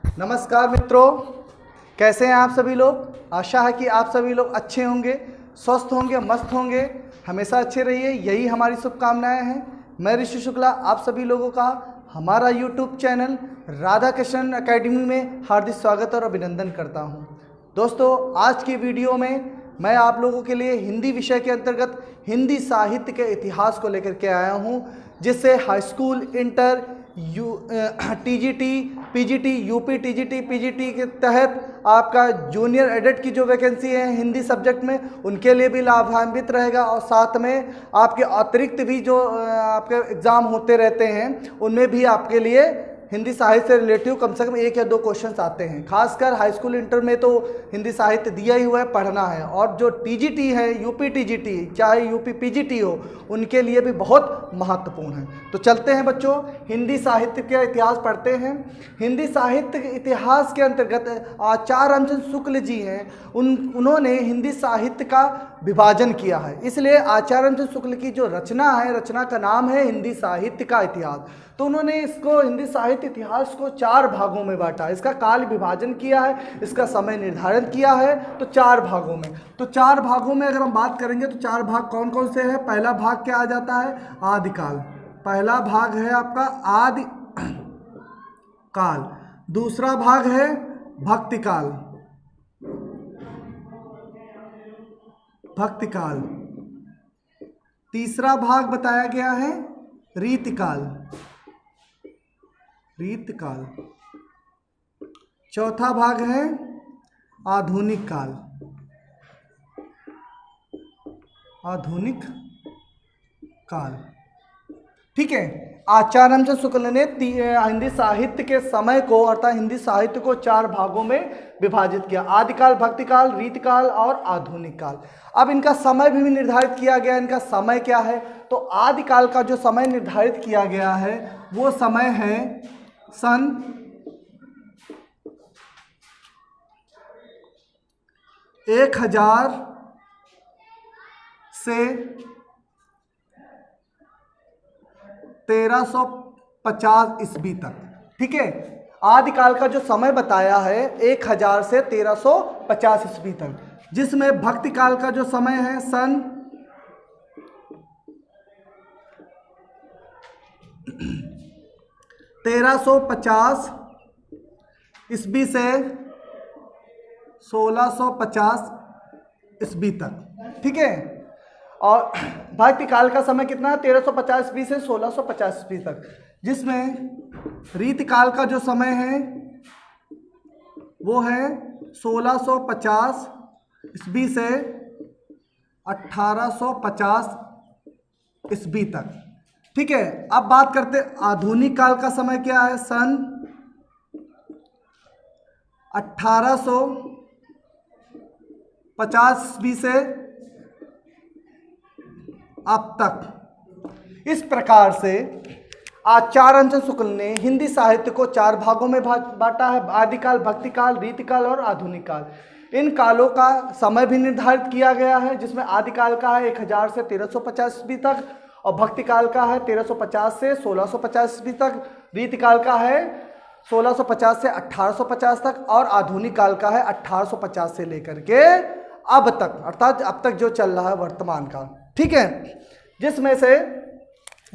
नमस्कार मित्रों, कैसे हैं आप सभी लोग। आशा है कि आप सभी लोग अच्छे होंगे, स्वस्थ होंगे, मस्त होंगे, हमेशा अच्छे रहिए, यही हमारी शुभकामनाएं हैं। मैं ऋषि शुक्ला आप सभी लोगों का हमारा YouTube channel Radha Krishna academy में हार्दिक स्वागत और अभिनंदन करता हूं। दोस्तों, आज की वीडियो में मैं आप लोगों के लिए हिंदी विषय के अंतर्गत हिंदी साहित्य के इतिहास को लेकर के आया हूं, जिससे high school, inter, TGT, PGT, UP TGT, PGT के तहत आपका जूनियर एडेट की जो वैकेंसी है हिंदी सब्जेक्ट में, उनके लिए भी लाभान्वित रहेगा। और साथ में आपके अतिरिक्त भी जो आपके एग्ज़ाम होते रहते हैं उनमें भी आपके लिए हिंदी साहित्य से रिलेटिव कम से कम 1 या 2 क्वेश्चंस आते हैं। खासकर हाई स्कूल, इंटर में तो हिंदी साहित्य दिया ही हुआ है, पढ़ना है। और जो टीजीटी है, यूपी टीजीटी, चाहे यूपी पीजीटी हो, उनके लिए भी बहुत महत्वपूर्ण है। तो चलते हैं बच्चों, हिंदी साहित्य का इतिहास पढ़ते हैं। हिंदी साहित्य के इतिहास के अंतर्गत आचार्य रामचंद्र शुक्ल जी हैं, उन्होंने हिंदी साहित्य का विभाजन किया है। इसलिए आचार्य रामचंद्र शुक्ल की जो रचना है, रचना का नाम है हिंदी साहित्य का इतिहास। तो उन्होंने इसको हिंदी साहित्य इतिहास को 4 भागों में बांटा, इसका काल विभाजन किया है, इसका समय निर्धारण किया है। तो 4 भागों में, तो 4 भागों में अगर हम बात करेंगे तो 4 भाग कौन कौन से हैं। पहला भाग क्या आ जाता है, आदिकाल। पहला भाग है आपका आदि काल। दूसरा भाग है भक्तिकाल, भक्तिकाल। तीसरा भाग बताया गया है रीतिकाल, रीतकाल। चौथा भाग है आधुनिक काल, आधुनिक काल। ठीक है। आचार्य रामचंद्र शुक्ल ने हिंदी साहित्य के समय को अर्थात हिंदी साहित्य को 4 भागों में विभाजित किया, आदिकाल, भक्तिकाल, रीतकाल और आधुनिक काल। अब इनका समय भी निर्धारित किया गया। इनका समय क्या है, तो आदिकाल का जो समय निर्धारित किया गया है वो समय है सन 1000 से 1350 ईस्वी तक। ठीक है। आदिकाल का जो समय बताया है 1000 से 1350 ईस्वी तक, जिसमें भक्तिकाल का जो समय है सन 1350 ईस्वी से 1650 ईस्वी तक। ठीक है। और भक्तिकाल का समय कितना है, 1350 ईस्वी से 1650 ईस्वी तक, जिसमें रीतकाल का जो समय है वो है 1650 ईस्वी से 1850 ईस्वी तक। ठीक है। अब बात करते आधुनिक काल का समय क्या है, सन 1850 ईस्वी से अब तक। इस प्रकार से आचार्य रामचंद्र शुक्ल ने हिंदी साहित्य को 4 भागों में बांटा है, आदिकाल, भक्तिकाल, रीतिकाल और आधुनिक काल। इन कालों का समय भी निर्धारित किया गया है, जिसमें आदिकाल का है 1000 से 1350 ईस्वी तक, और भक्तिकाल का है 1350 से 1650 ईस्वी तक, रीतिकाल का है 1650 से 1850 तक, और आधुनिक काल का है 1850 से लेकर के अब तक, अर्थात अब तक जो चल रहा है वर्तमान काल। ठीक है। जिसमें से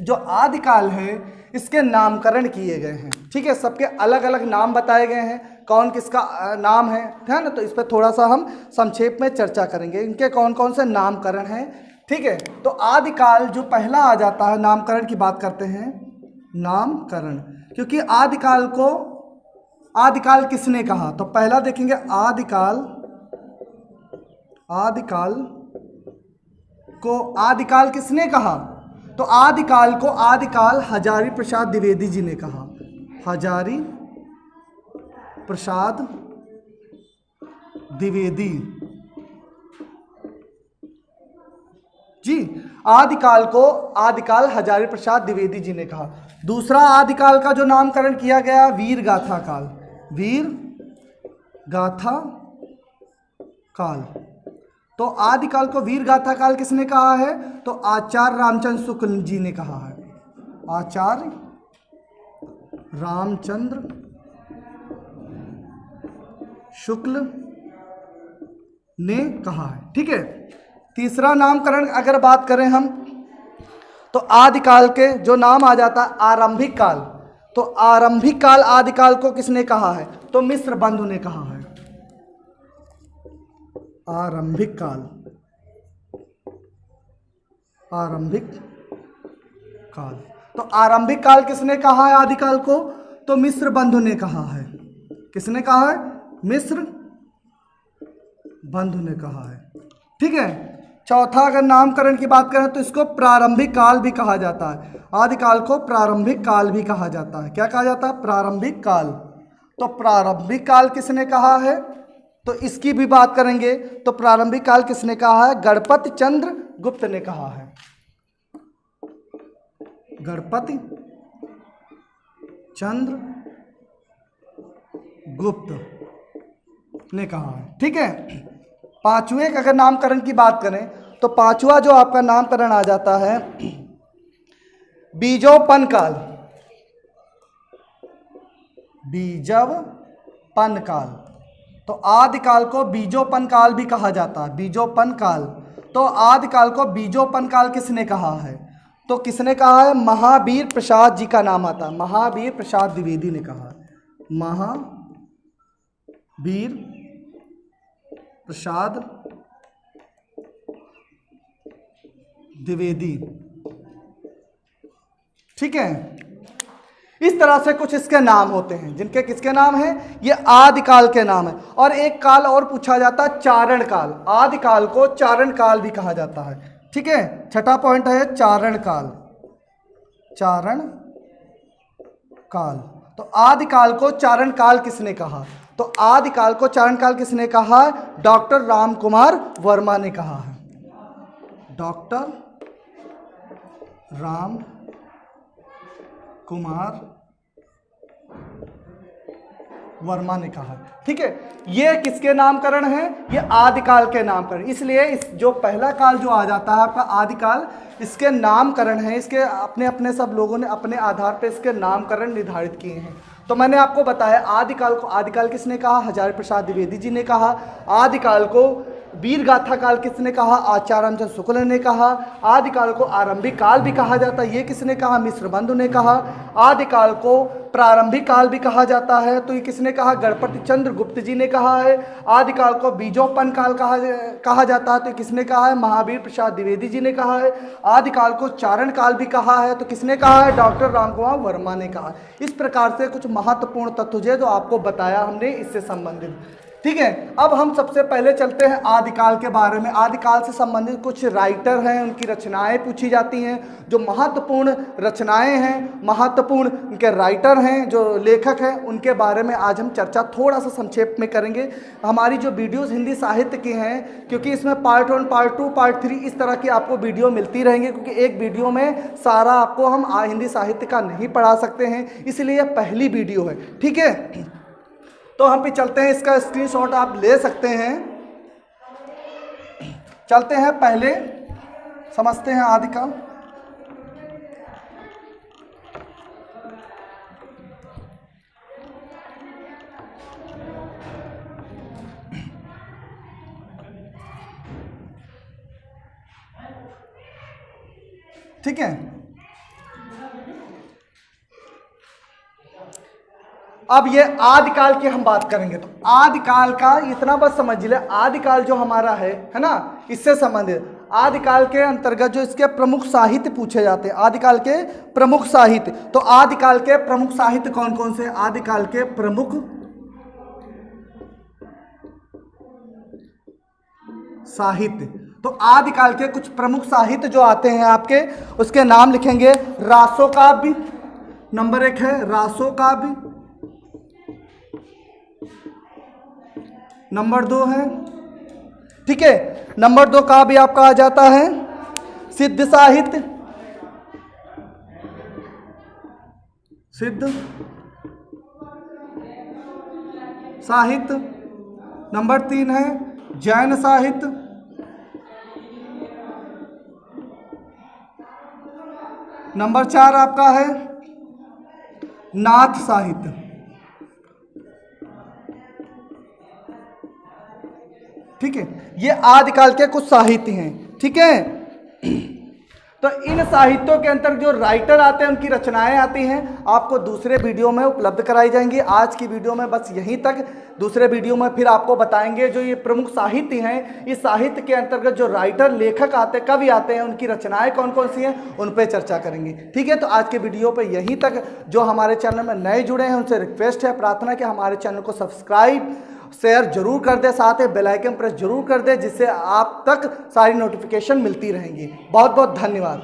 जो आदिकाल है इसके नामकरण किए गए हैं। ठीक है। सबके अलग अलग नाम बताए गए हैं, कौन किसका नाम है ना। तो इस पर थोड़ा सा हम संक्षेप में चर्चा करेंगे, इनके कौन कौन से नामकरण हैं। ठीक है। तो आदिकाल जो पहला आ जाता है, नामकरण की बात करते हैं, नामकरण। क्योंकि आदिकाल को आदिकाल किसने कहा, तो पहला देखेंगे आदिकाल। आदिकाल को आदिकाल किसने कहा, तो आदिकाल को आदिकाल हजारी प्रसाद द्विवेदी जी ने कहा, हजारी प्रसाद द्विवेदी जी। आदिकाल को आदिकाल हजारी प्रसाद द्विवेदी जी ने कहा। दूसरा आदिकाल का जो नामकरण किया गया वीर गाथा काल, वीर गाथा काल। तो आदिकाल को वीर गाथा काल किसने कहा है, तो आचार्य रामचंद्र शुक्ल जी ने कहा है, आचार्य रामचंद्र शुक्ल ने कहा है। ठीक है। तीसरा नामकरण अगर बात करें हम, तो आदिकाल के जो नाम आ जाता है आरंभिक काल, तो आरंभिक काल आदिकाल को किसने कहा है? तो मिस्र बंधु ने कहा है। आरंभिक काल, आरंभिक काल, तो आरंभिक काल किसने कहा है आदिकाल को? तो मिस्र बंधु ने कहा है। किसने कहा है? मिस्र बंधु ने कहा है। ठीक है। चौथा अगर नामकरण की बात करें तो इसको प्रारंभिक काल भी कहा जाता है। आदिकाल को प्रारंभिक काल भी कहा जाता है। क्या कहा जाता है? प्रारंभिक काल। तो प्रारंभिक काल किसने कहा है? तो इसकी भी बात करेंगे तो प्रारंभिक काल किसने कहा है? गणपति चंद्र गुप्त ने कहा है। गणपति चंद्र गुप्त ने कहा है। ठीक है। पांचवें का अगर नामकरण की बात करें तो पांचवा जो आपका नामकरण आ जाता है बीजोपन काल। बीजोपन काल, तो आदिकाल को बीजोपन काल भी कहा जाता है। बीजोपन काल, तो आदिकाल को बीजोपन काल किसने कहा है? तो किसने कहा है? महावीर प्रसाद जी का नाम आता है। महावीर प्रसाद द्विवेदी ने कहा है। महावीर प्रसाद द्विवेदी। ठीक है। इस तरह से कुछ इसके नाम होते हैं, जिनके किसके नाम हैं? ये आदिकाल के नाम है। और एक काल और पूछा जाता है चारण काल। आदिकाल को चारण काल भी कहा जाता है। ठीक है। छठा पॉइंट है चारण काल। चारण काल, तो आदिकाल को चारण काल किसने कहा? तो आदिकाल को चारण काल किसने कहा? डॉक्टर राम कुमार वर्मा ने कहा है। डॉक्टर राम कुमार वर्मा ने कहा। ठीक है। ये किसके नामकरण है? ये आदिकाल के नामकरण। इसलिए इस जो पहला काल जो आ जाता है आपका आदिकाल, इसके नामकरण है। इसके अपने अपने सब लोगों ने अपने आधार पर इसके नामकरण निर्धारित किए हैं। तो मैंने आपको बताया आदिकाल को आदिकाल किसने कहा? हजारी प्रसाद द्विवेदी जी ने कहा। आदिकाल को वीर गाथा काल किसने कहा? आचार्य रामचंद्र शुक्ल ने कहा। आदिकाल को आरंभिक काल भी कहा जाता है। ये किसने कहा? मिस्र बंधु ने कहा। आदिकाल को प्रारंभिक काल भी कहा जाता है, तो ये किसने कहा? गणपति चंद्र गुप्त जी ने कहा है। आदिकाल को बीजोपन काल कहा जाता है, तो किसने कहा है? महावीर प्रसाद द्विवेदी जी ने कहा है। आदिकाल को चारण काल भी कहा है, तो किसने कहा है? डॉक्टर रामकुमार वर्मा ने कहा। इस प्रकार से कुछ महत्वपूर्ण तथ्य जो आपको बताया हमने इससे संबंधित। ठीक है। अब हम सबसे पहले चलते हैं आदिकाल के बारे में। आदिकाल से संबंधित कुछ राइटर हैं, उनकी रचनाएं पूछी जाती हैं। जो महत्वपूर्ण रचनाएं हैं, महत्वपूर्ण उनके राइटर हैं, जो लेखक हैं, उनके बारे में आज हम चर्चा थोड़ा सा संक्षेप में करेंगे। हमारी जो वीडियोस हिंदी साहित्य की हैं, क्योंकि इसमें पार्ट 1, पार्ट 2, पार्ट 3 इस तरह की आपको वीडियो मिलती रहेंगी, क्योंकि एक वीडियो में सारा आपको हम हिंदी साहित्य का नहीं पढ़ा सकते हैं, इसलिए पहली वीडियो है। ठीक है। तो हम भी चलते हैं, इसका स्क्रीनशॉट आप ले सकते हैं। चलते हैं, पहले समझते हैं आदिकाल। ठीक है। अब ये आदिकाल की हम बात करेंगे, तो आदिकाल का इतना बस समझ ले, आदिकाल जो हमारा है ना, इससे संबंधित आदिकाल के अंतर्गत जो इसके प्रमुख साहित्य पूछे जाते हैं, आदिकाल के प्रमुख साहित्य। तो आदिकाल के प्रमुख साहित्य कौन कौन से? आदिकाल के प्रमुख साहित्य, तो आदिकाल के कुछ प्रमुख साहित्य जो आते हैं आपके, उसके नाम लिखेंगे। रासो काव्य नंबर 1 है, रासो काव्य। नंबर 2 है, ठीक है, नंबर 2 काव्य आपका आ जाता है सिद्ध साहित्य। सिद्ध साहित्य। नंबर 3 है जैन साहित्य। नंबर 4 आपका है नाथ साहित्य। ठीक है। ये आदिकाल के कुछ साहित्य हैं, ठीक है। तो इन साहित्यों के अंतर जो राइटर आते हैं उनकी रचनाएं आती हैं, आपको दूसरे वीडियो में उपलब्ध कराई जाएंगी। आज की वीडियो में बस यहीं तक। दूसरे वीडियो में फिर आपको बताएंगे जो ये प्रमुख साहित्य हैं, इस साहित्य के अंतर्गत जो राइटर लेखक आते कवि आते हैं उनकी रचनाएं कौन कौन सी हैं उन पर चर्चा करेंगे, ठीक है। तो आज के वीडियो पर यहीं तक। जो हमारे चैनल में नए जुड़े हैं उनसे रिक्वेस्ट है, प्रार्थना कि हमारे चैनल को सब्सक्राइब शेयर जरूर कर दे, साथ ही बेल आइकन प्रेस जरूर कर दे, जिससे आप तक सारी नोटिफिकेशन मिलती रहेंगी। बहुत बहुत धन्यवाद।